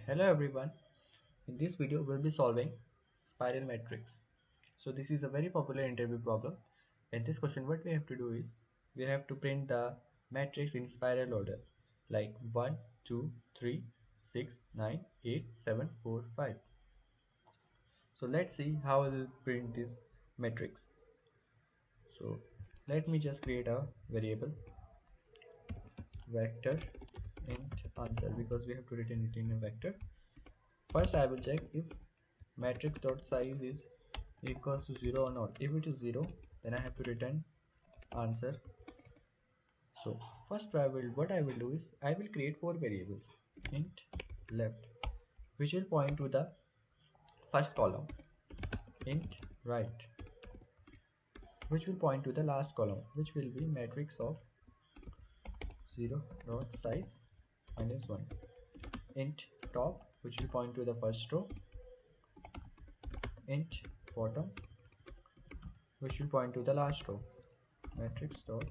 Hello everyone. In this video we'll be solving spiral matrix. So this is a very popular interview problem. In this question what we have to do is we have to print the matrix in spiral order like 1, 2, 3, 6, 9, 8, 7, 4, 5. So let's see how we'll print this matrix. So let me just create a variable vector int answer because we have to return it in a vector. First I will check if matrix dot size is equals to 0 or not. If it is 0 then I have to return answer. So first what I will do is I will create four variables. Int left, which will point to the first column. Int right, which will point to the last column, which will be matrix of 0 dot size -1. Int top, which will point to the first row. Int bottom, which will point to the last row. Matrix dot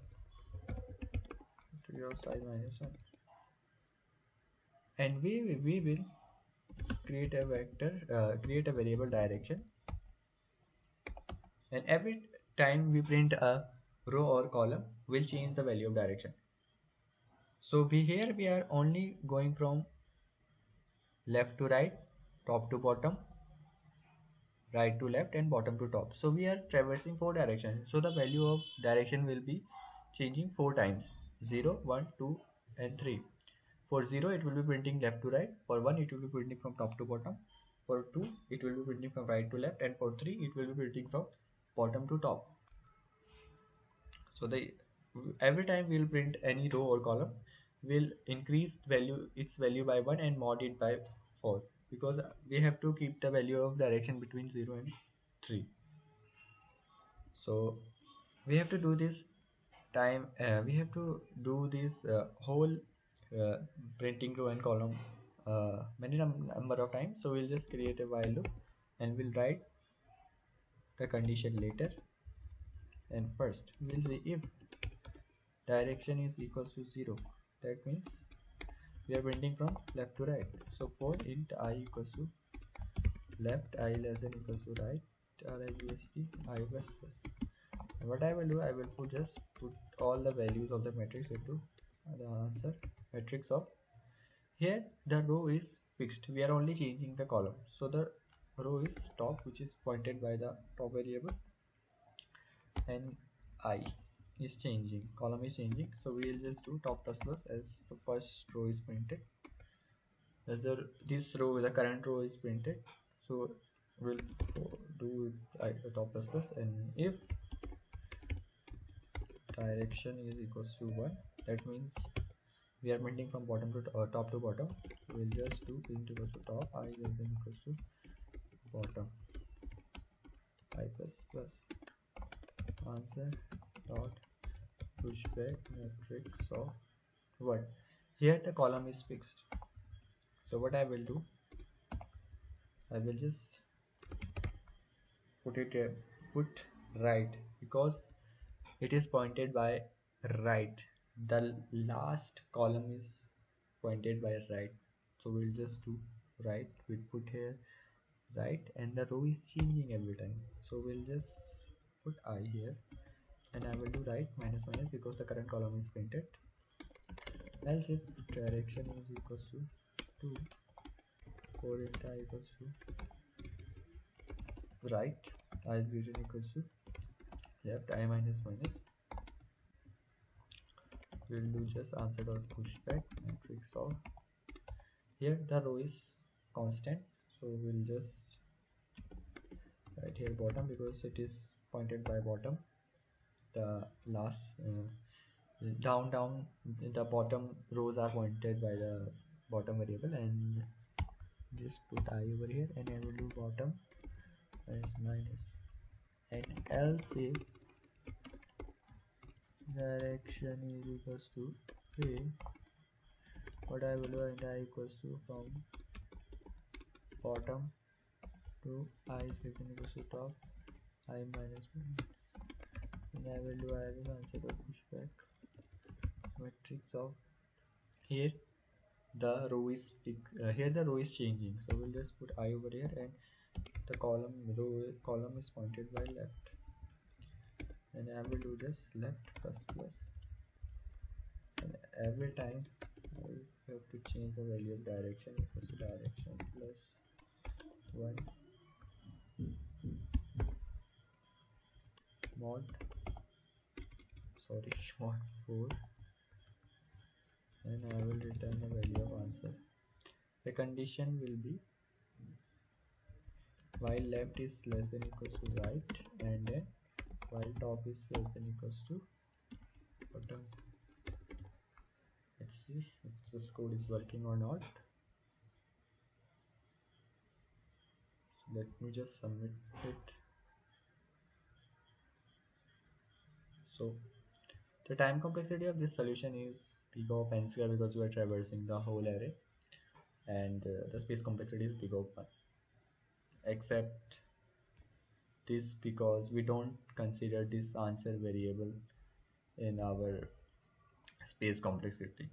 to your size -1. And we will create a vector, create a variable direction, and every time we print a row or column we'll change the value of direction. So here we are only going from left to right, top to bottom, right to left, and bottom to top. So we are traversing four directions, so the value of direction will be changing four times: 0, 1, 2, and 3. For 0 it will be printing left to right, for 1 it will be printing from top to bottom, for 2 it will be printing from right to left, and for 3 it will be printing from bottom to top. So every time we'll print any row or column, we'll increase its value by 1 and mod it by 4, because we have to keep the value of direction between 0 and 3. So we have to do this we have to do this whole uh, printing row and column many number of times. So we'll just create a while loop and we'll write the condition later. And first we'll see if direction is equals to 0, that means we are printing from left to right. So for int I equals to left, I less than equals to right, rigist I plus plus. And what I will do, I will just put all the values of the matrix into the answer matrix of. Here the row is fixed, we are only changing the column. So the row is top, which is pointed by the top variable, and I is changing, column is changing. So we will just do top plus plus as the first row is printed, as this row, the current row is printed. So we'll do top plus plus, and if direction is equals to 1, that means we are printing from bottom to top to bottom. We'll just do int equals to top, I less than equals to bottom, I plus plus. Answer dot pushback matrix of 1. Here the column is fixed. So what I will do, I will just put right, because it is pointed by right. The last column is pointed by right, so we'll just do right. We'll put here right, and the row is changing every time, so we'll just put I here, and I will do right minus minus because the current column is printed. Else if direction is equals to 2, for int I equals to right, I is greater than equals to left, I minus minus. We'll do just answer dot pushback matrix of. Here the row is constant, so we'll just write here bottom because it is pointed by bottom. The last down the bottom rows are pointed by the bottom variable, and just put I over here, and I will do bottom minus. And else if direction is equals to 3, what I will do, and I equals to from bottom to I is equals to top, I minus 1, and I will do, I will answer the pushback matrix of. Here the row is here the row is changing, so we'll just put I over here, and the column is pointed by left, and I will do this left plus plus, and every time I will have to change the value of direction equals to direction plus 1 mod sorry mod 4, and I will return a value of answer. The condition will be while left is less than equals to right, and then while top is less than equals to bottom. Let's see if this code is working or not. Let me just submit it. So the time complexity of this solution is big of n square because we are traversing the whole array, and the space complexity is big of 1, except this because we don't consider this answer variable in our space complexity.